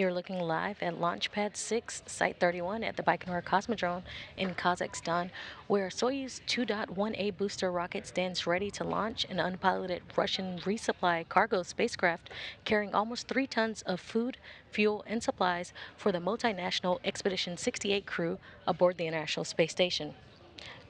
You're looking live at Launchpad 6, Site 31 at the Baikonur Cosmodrome in Kazakhstan, where a Soyuz 2.1A booster rocket stands ready to launch an unpiloted Russian resupply cargo spacecraft carrying almost 3 tons of food, fuel, and supplies for the multinational Expedition 68 crew aboard the International Space Station.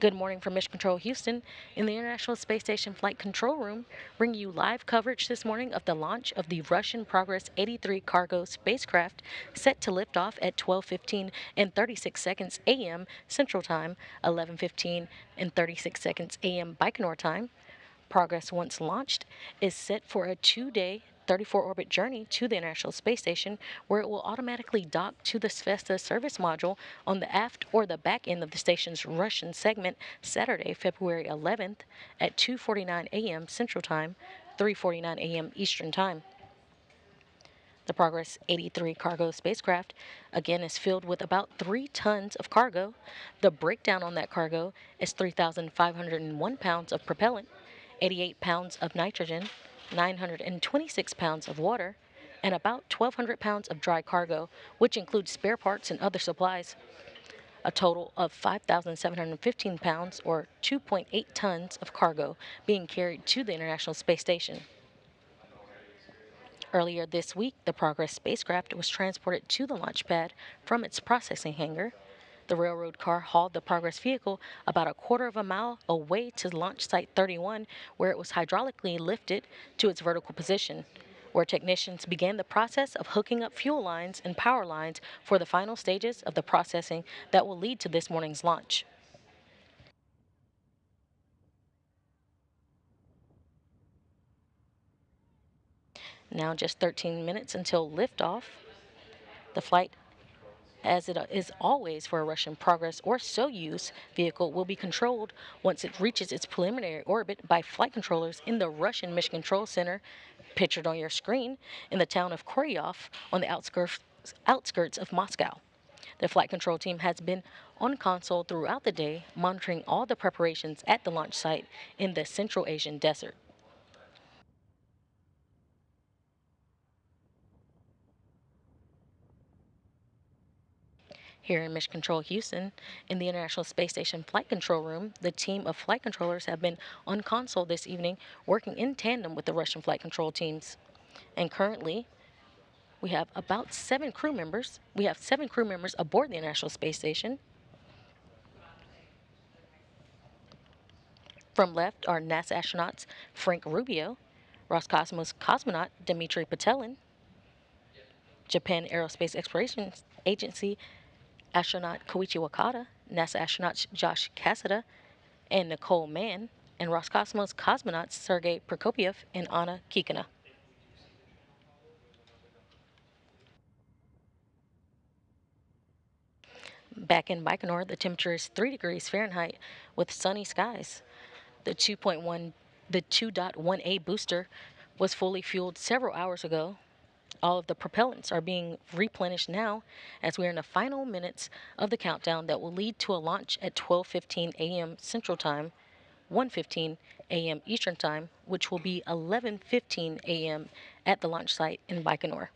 Good morning from Mission Control Houston in the International Space Station Flight Control Room, bringing you live coverage this morning of the launch of the Russian Progress 83 cargo spacecraft set to lift off at 12:15 and 36 seconds a.m. Central Time, 11:15 and 36 seconds a.m. Baikonur Time. Progress, once launched, is set for a 2-day 34 orbit journey to the International Space Station, where it will automatically dock to the Svesta service module on the aft or the back end of the station's Russian segment Saturday, February 11th at 2:49 a.m. Central Time, 3:49 a.m. Eastern Time. The Progress 83 cargo spacecraft again is filled with about 3 tons of cargo. The breakdown on that cargo is 3,501 pounds of propellant, 88 pounds of nitrogen, 926 pounds of water, and about 1,200 pounds of dry cargo, which includes spare parts and other supplies. A total of 5,715 pounds, or 2.8 tons, of cargo being carried to the International Space Station. Earlier this week, the Progress spacecraft was transported to the launch pad from its processing hangar. The railroad car hauled the Progress vehicle about a quarter of a mile away to launch site 31, where it was hydraulically lifted to its vertical position, where technicians began the process of hooking up fuel lines and power lines for the final stages of the processing that will lead to this morning's launch. Now just 13 minutes until liftoff. The flight, as it is always for a Russian Progress or Soyuz vehicle, will be controlled once it reaches its preliminary orbit by flight controllers in the Russian Mission Control Center, pictured on your screen, in the town of Koryov on the outskirts of Moscow. The flight control team has been on console throughout the day, monitoring all the preparations at the launch site in the Central Asian desert. Here in Mission Control Houston, in the International Space Station Flight Control Room, the team of flight controllers have been on console this evening, working in tandem with the Russian flight control teams. And currently, we have about 7 crew members. We have 7 crew members aboard the International Space Station. From left are NASA astronauts Frank Rubio, Roscosmos cosmonaut Dmitry Petelin, Japan Aerospace Exploration Agency astronaut Koichi Wakata, NASA astronauts Josh Cassada and Nicole Mann, and Roscosmos cosmonauts Sergei Prokopyev and Anna Kikina. Back in Baikonur, the temperature is 3 degrees Fahrenheit with sunny skies. The 2.1A booster was fully fueled several hours ago. All of the propellants are being replenished now as we are in the final minutes of the countdown that will lead to a launch at 12:15 a.m. Central Time, 1:15 a.m. Eastern Time, which will be 11:15 a.m. at the launch site in Baikonur.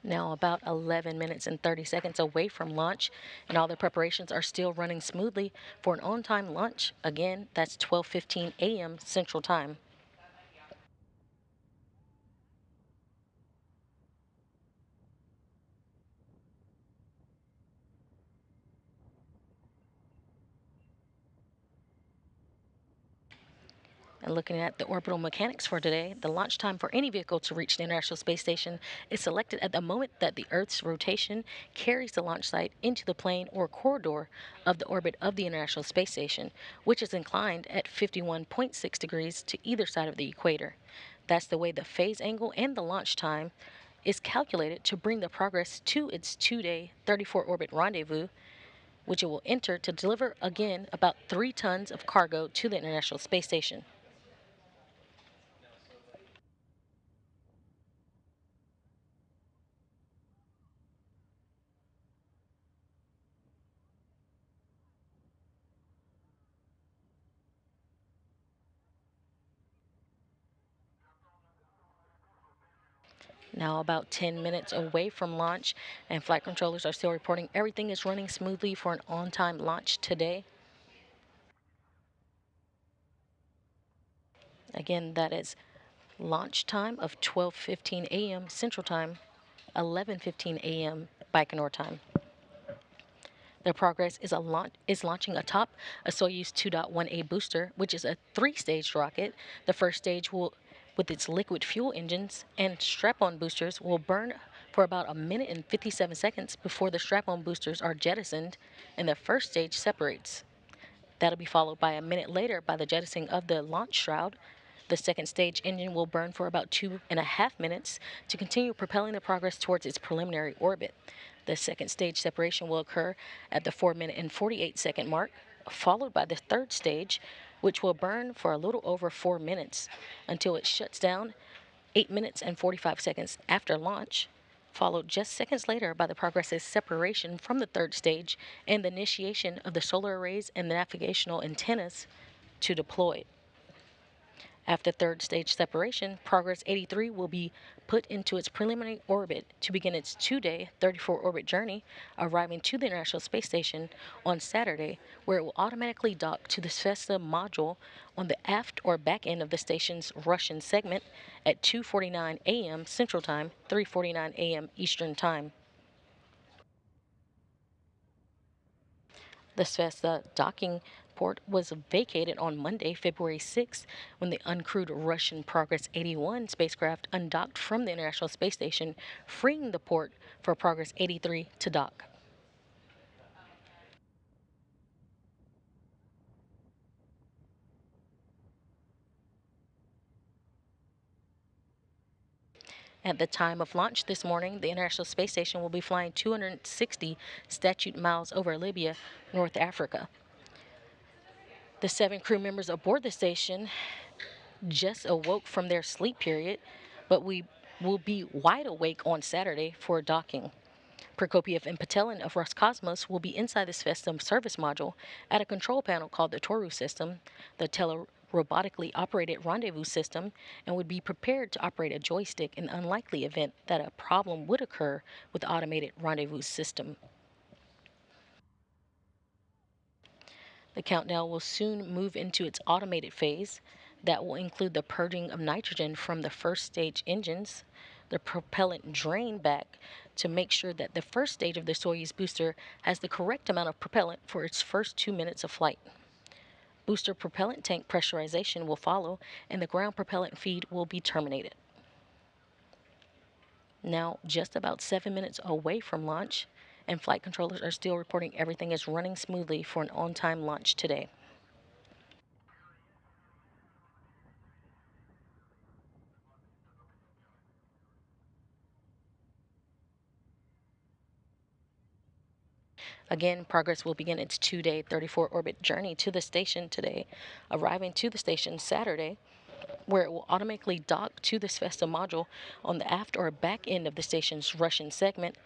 Now about 11 minutes and 30 seconds away from launch, and all the preparations are still running smoothly for an on-time launch. Again, that's 12:15 a.m. Central Time. And looking at the orbital mechanics for today, the launch time for any vehicle to reach the International Space Station is selected at the moment that the Earth's rotation carries the launch site into the plane or corridor of the orbit of the International Space Station, which is inclined at 51.6 degrees to either side of the equator. That's the way the phase angle and the launch time is calculated to bring the Progress to its 2-day 34 orbit rendezvous, which it will enter to deliver again about 3 tons of cargo to the International Space Station. Now, about 10 minutes away from launch, and flight controllers are still reporting everything is running smoothly for an on time launch today. Again, that is launch time of 12:15 a.m. Central Time, 11:15 a.m. Baikonur time. The Progress is launching atop a Soyuz 2.1A booster, which is a three-stage rocket. The first stage will, with its liquid fuel engines and strap-on boosters, will burn for about a minute and 57 seconds before the strap-on boosters are jettisoned and the first stage separates. That'll be followed by a minute later by the jettisoning of the launch shroud. The second stage engine will burn for about 2.5 minutes to continue propelling the Progress towards its preliminary orbit. The second stage separation will occur at the 4 minute and 48-second mark, followed by the third stage, which will burn for a little over 4 minutes until it shuts down 8 minutes and 45 seconds after launch, followed just seconds later by the Progress's separation from the third stage and the initiation of the solar arrays and the navigational antennas to deploy. After third stage separation, Progress 83 will be put into its preliminary orbit to begin its 2-day 34-orbit journey, arriving to the International Space Station on Saturday, where it will automatically dock to the Svesta module on the aft or back end of the station's Russian segment at 2:49 a.m. Central Time, 3:49 a.m. Eastern Time. The Svesta docking port was vacated on Monday, February 6, when the uncrewed Russian Progress 81 spacecraft undocked from the International Space Station, freeing the port for Progress 83 to dock. At the time of launch this morning, the International Space Station will be flying 260 statute miles over Libya, North Africa. The 7 crew members aboard the station just awoke from their sleep period, but we will be wide awake on Saturday for docking. Prokopiev and Patelin of Roscosmos will be inside the Svestum service module at a control panel called the Toru system, the telerobotically operated rendezvous system, and would be prepared to operate a joystick in the unlikely event that a problem would occur with the automated rendezvous system. The countdown will soon move into its automated phase. That will include the purging of nitrogen from the first stage engines, the propellant drain back to make sure that the first stage of the Soyuz booster has the correct amount of propellant for its first 2 minutes of flight. Booster propellant tank pressurization will follow, and the ground propellant feed will be terminated. Now, just about 7 minutes away from launch, and flight controllers are still reporting everything is running smoothly for an on-time launch today. Again, Progress will begin its 2-day 34-orbit journey to the station today, arriving to the station Saturday, where it will automatically dock to the Svesta module on the aft or back end of the station's Russian segment.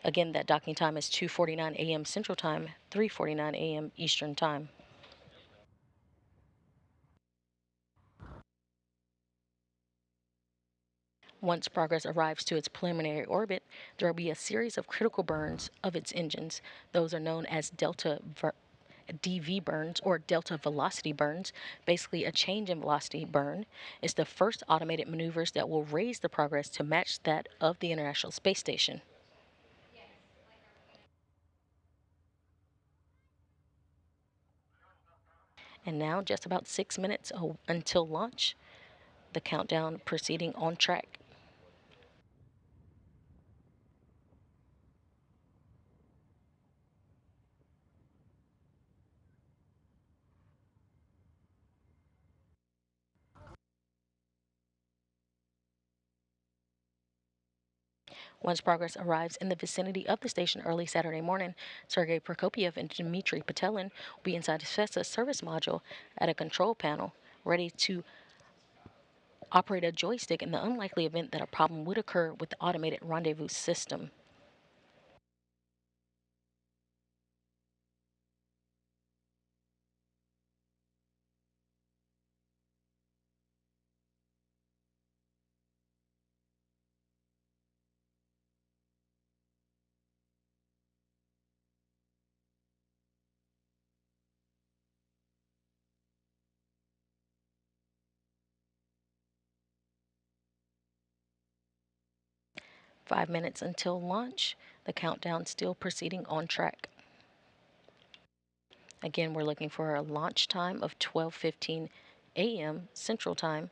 Again, that docking time is 2:49 a.m. Central Time, 3:49 a.m. Eastern Time. Once Progress arrives to its preliminary orbit, there will be a series of critical burns of its engines. Those are known as DV burns or delta velocity burns, basically a change in velocity burn. It's the first automated maneuvers that will raise the Progress to match that of the International Space Station. And now, just about 6 minutes until launch, the countdown proceeding on track. Once Progress arrives in the vicinity of the station early Saturday morning, Sergei Prokopiev and Dmitry Patelin will be inside the Svesta service module at a control panel, ready to operate a joystick in the unlikely event that a problem would occur with the automated rendezvous system. 5 minutes until launch. The countdown still proceeding on track. Again, we're looking for a launch time of 12:15 a.m. Central Time.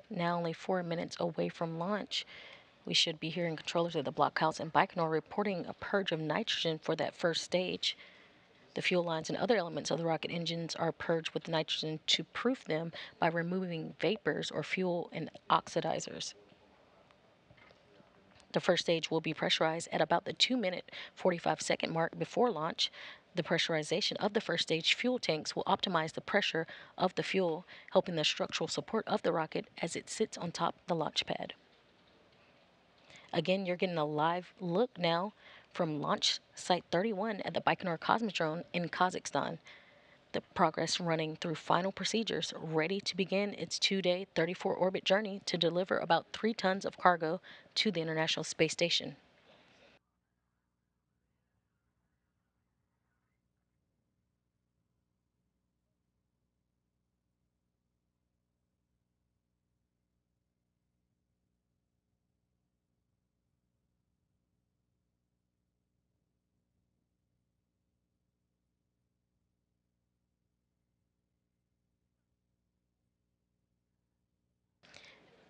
Now only 4 minutes away from launch, we should be hearing controllers of the blockhouse in Baikonur reporting a purge of nitrogen for that first stage. The fuel lines and other elements of the rocket engines are purged with nitrogen to proof them by removing vapors or fuel and oxidizers. The first stage will be pressurized at about the 2 minute 45-second mark before launch. The pressurization of the first stage fuel tanks will optimize the pressure of the fuel, helping the structural support of the rocket as it sits on top of the launch pad. Again, you're getting a live look now from Launch Site 31 at the Baikonur Cosmodrome in Kazakhstan. The Progress running through final procedures, ready to begin its 2-day, 34-orbit journey to deliver about 3 tons of cargo to the International Space Station.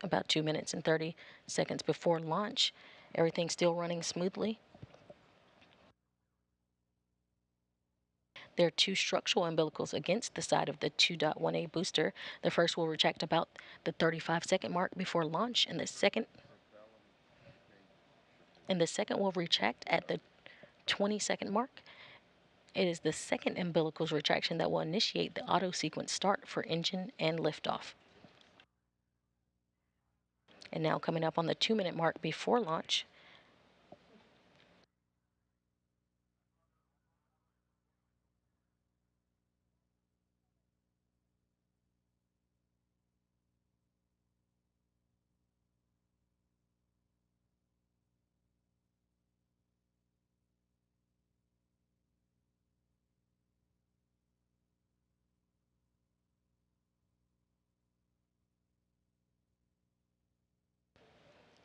About 2 minutes and 30 seconds before launch, everything's still running smoothly. There are two structural umbilicals against the side of the 2.1A booster. The first will retract about the 35-second mark before launch, and the second will retract at the 20-second mark. It is the second umbilical's retraction that will initiate the auto sequence start for engine and liftoff. And now coming up on the 2-minute mark before launch,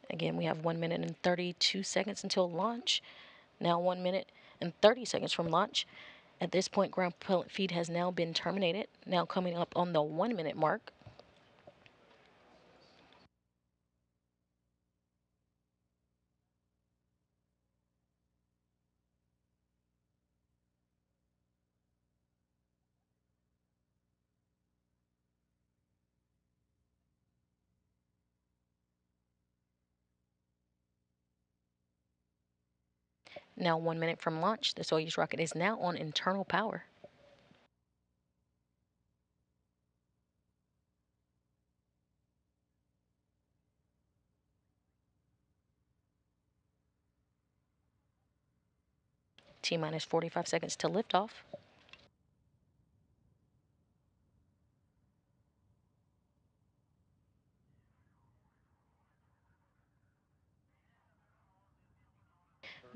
again, we have 1 minute and 32 seconds until launch. Now 1 minute and 30 seconds from launch. At this point, ground propellant feed has now been terminated. Now coming up on the 1 minute mark. Now 1 minute from launch, the Soyuz rocket is now on internal power. T minus 45 seconds to liftoff.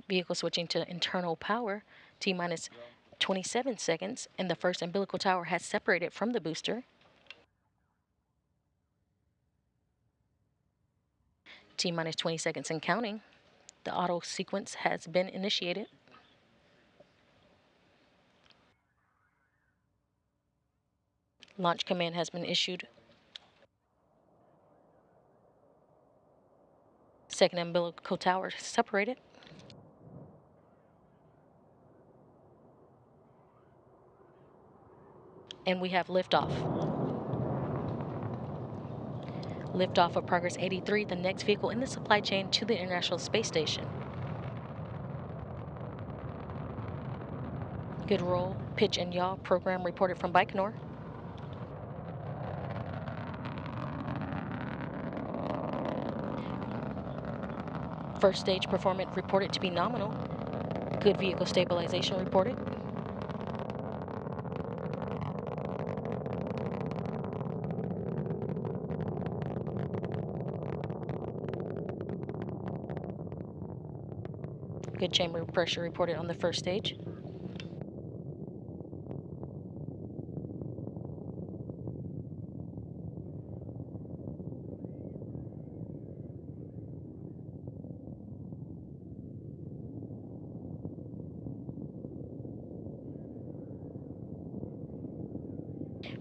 Vehicle switching to internal power. T minus 27 seconds, and the first umbilical tower has separated from the booster. T minus 20 seconds and counting. The auto sequence has been initiated. Launch command has been issued. Second umbilical tower separated. And we have liftoff. Liftoff of Progress 83, the next vehicle in the supply chain to the International Space Station. Good roll, pitch, and yaw. Program reported from Baikonur. First stage performance reported to be nominal. Good vehicle stabilization reported. Good chamber pressure reported on the first stage.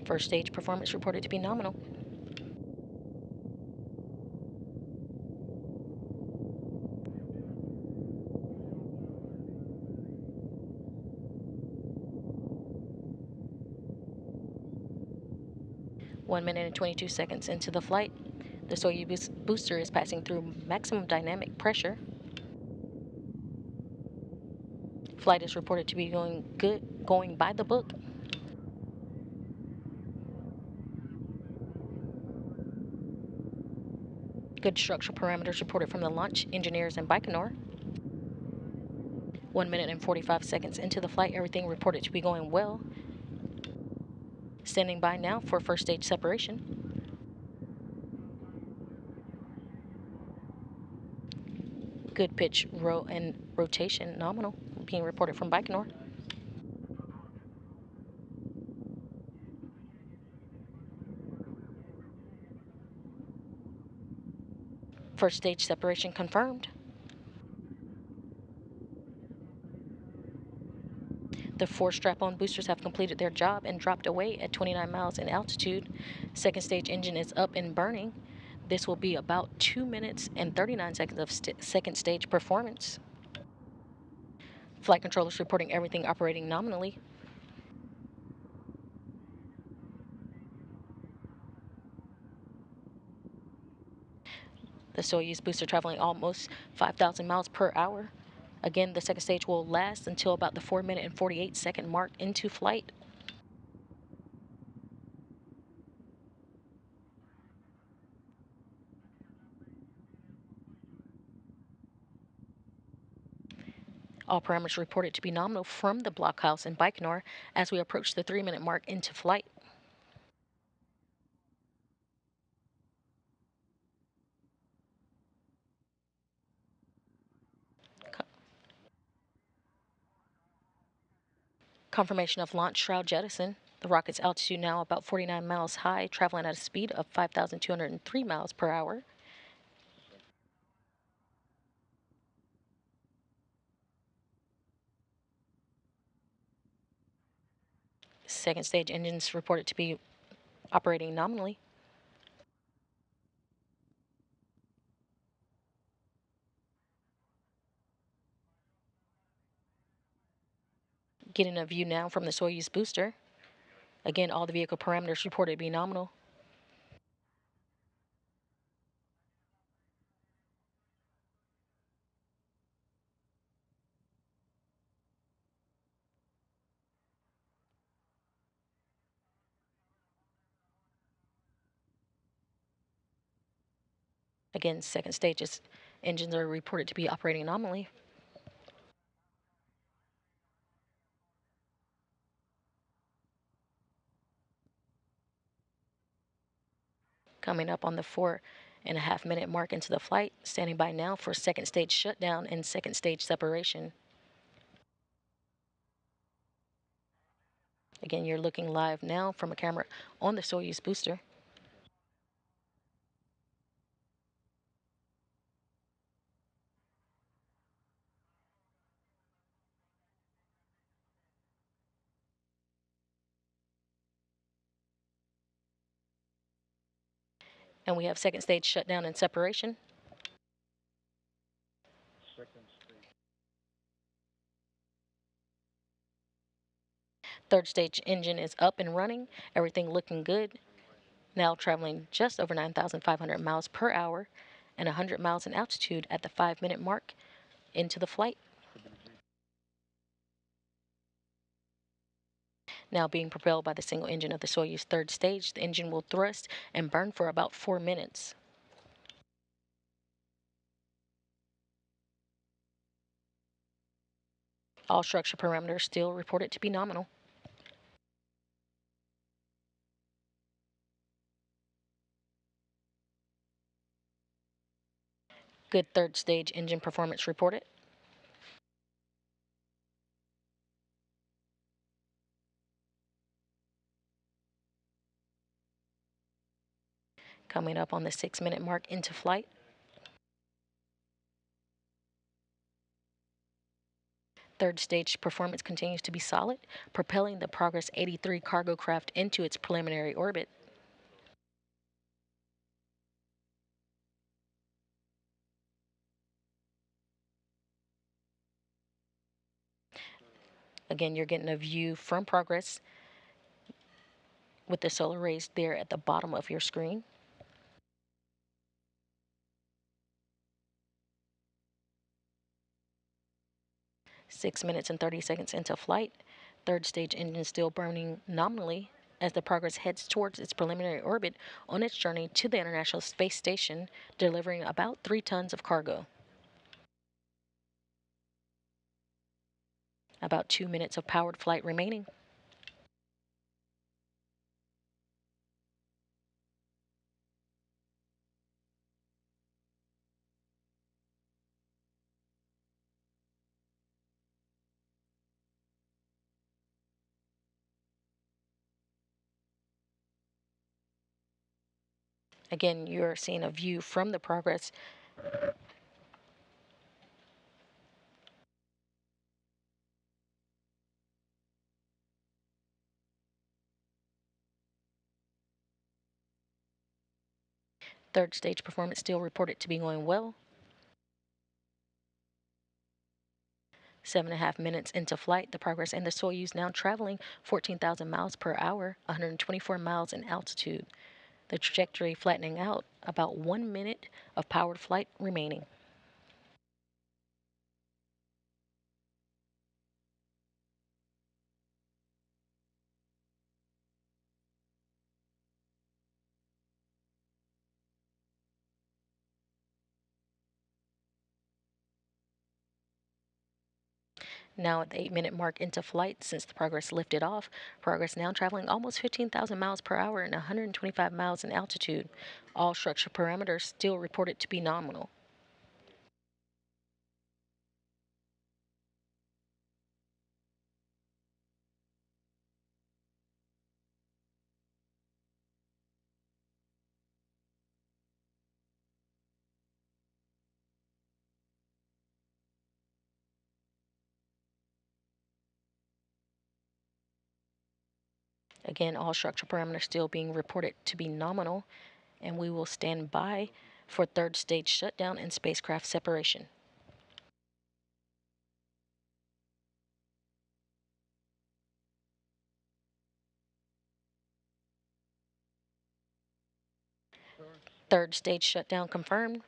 First stage performance reported to be nominal. One minute and 22 seconds into the flight, the Soyuz booster is passing through maximum dynamic pressure. Flight is reported to be going by the book. Good structural parameters reported from the launch engineers in Baikonur. 1 minute and 45 seconds into the flight, everything reported to be going well. Standing by now for first stage separation. Good pitch, row, and rotation nominal being reported from Baikonur. First stage separation confirmed. The 4 strap-on boosters have completed their job and dropped away at 29 miles in altitude. Second stage engine is up and burning. This will be about 2 minutes and 39 seconds of second stage performance. Flight controllers reporting everything operating nominally. The Soyuz booster traveling almost 5,000 miles per hour. Again, the second stage will last until about the 4 minute and 48 second mark into flight. All parameters reported to be nominal from the blockhouse in Baikonur as we approach the 3 minute mark into flight. Confirmation of launch shroud jettison. The rocket's altitude now about 49 miles high, traveling at a speed of 5,203 miles per hour. Second stage engines reported to be operating nominally. Getting a view now from the Soyuz booster. Again, all the vehicle parameters reported to be nominal. Again, second stage engines are reported to be operating nominally. Coming up on the 4.5 minute mark into the flight, standing by now for second stage shutdown and second stage separation. Again, you're looking live now from a camera on the Soyuz booster. And we have second stage shutdown and separation. Third stage engine is up and running, everything looking good. Now traveling just over 9,500 miles per hour and 100 miles in altitude at the 5-minute mark into the flight. Now being propelled by the single engine of the Soyuz third stage, the engine will thrust and burn for about 4 minutes. All structure parameters still reported to be nominal. Good third stage engine performance reported. Coming up on the 6-minute mark into flight. Third stage performance continues to be solid, propelling the Progress 83 cargo craft into its preliminary orbit. Again, you're getting a view from Progress with the solar rays there at the bottom of your screen. Six minutes and 30 seconds into flight, third stage engine still burning nominally as the Progress heads towards its preliminary orbit on its journey to the International Space Station, delivering about 3 tons of cargo. About 2 minutes of powered flight remaining. Again, you're seeing a view from the Progress. Third stage performance still reported to be going well. 7.5 minutes into flight, the Progress and the Soyuz now traveling 14,000 miles per hour, 124 miles in altitude. The trajectory flattening out, about 1 minute of powered flight remaining. Now at the 8-minute mark into flight since the Progress lifted off, Progress now traveling almost 15,000 miles per hour and 125 miles in altitude. All structure parameters still reported to be nominal. Again, all structure parameters still being reported to be nominal, and we will stand by for third stage shutdown and spacecraft separation. Third stage shutdown confirmed,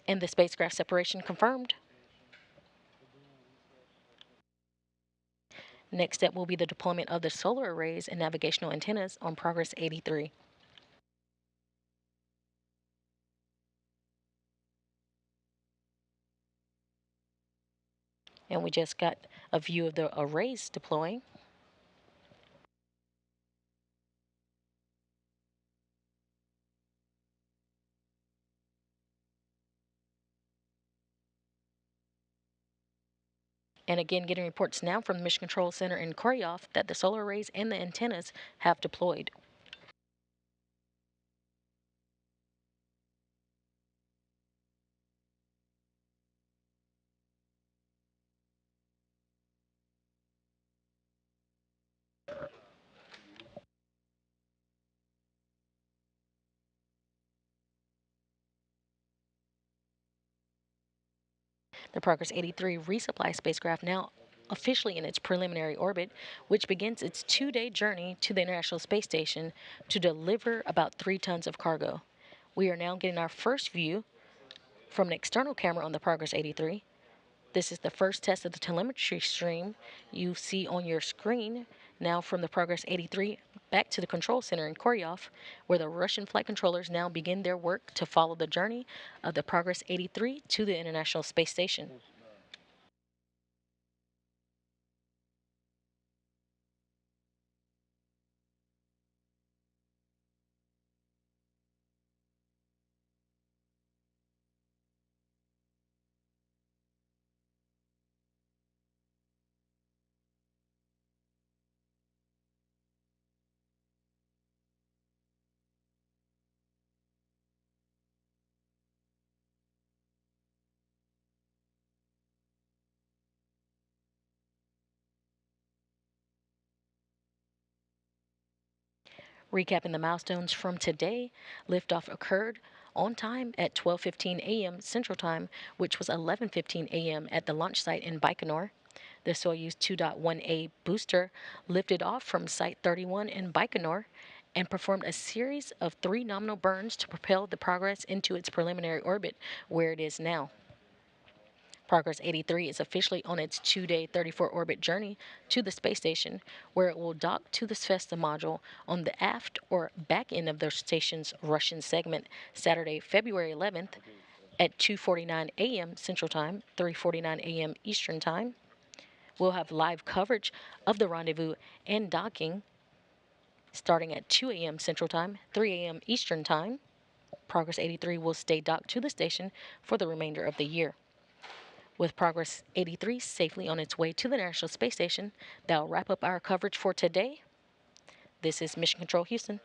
and the spacecraft separation confirmed. Next step will be the deployment of the solar arrays and navigational antennas on Progress 83. And we just got a view of the arrays deploying. And again, getting reports now from the Mission Control Center in Koryov that the solar arrays and the antennas have deployed. The Progress 83 resupply spacecraft now officially in its preliminary orbit, which begins its 2 day journey to the International Space Station to deliver about 3 tons of cargo. We are now getting our first view from an external camera on the Progress 83. This is the first test of the telemetry stream you see on your screen. Now from the Progress 83 back to the control center in Koryov, where the Russian flight controllers now begin their work to follow the journey of the Progress 83 to the International Space Station. Recapping the milestones from today, liftoff occurred on time at 12:15 a.m. Central Time, which was 11:15 a.m. at the launch site in Baikonur. The Soyuz 2.1A booster lifted off from Site 31 in Baikonur and performed a series of 3 nominal burns to propel the Progress into its preliminary orbit, where it is now. Progress 83 is officially on its 2 day 34 orbit journey to the space station, where it will dock to the Svesta module on the aft or back end of the station's Russian segment Saturday, February 11th at 2:49 a.m. Central Time, 3:49 a.m. Eastern Time. We'll have live coverage of the rendezvous and docking starting at 2 a.m. Central Time, 3 a.m. Eastern Time. Progress 83 will stay docked to the station for the remainder of the year. With Progress 83 safely on its way to the International Space Station, that'll wrap up our coverage for today. This is Mission Control Houston.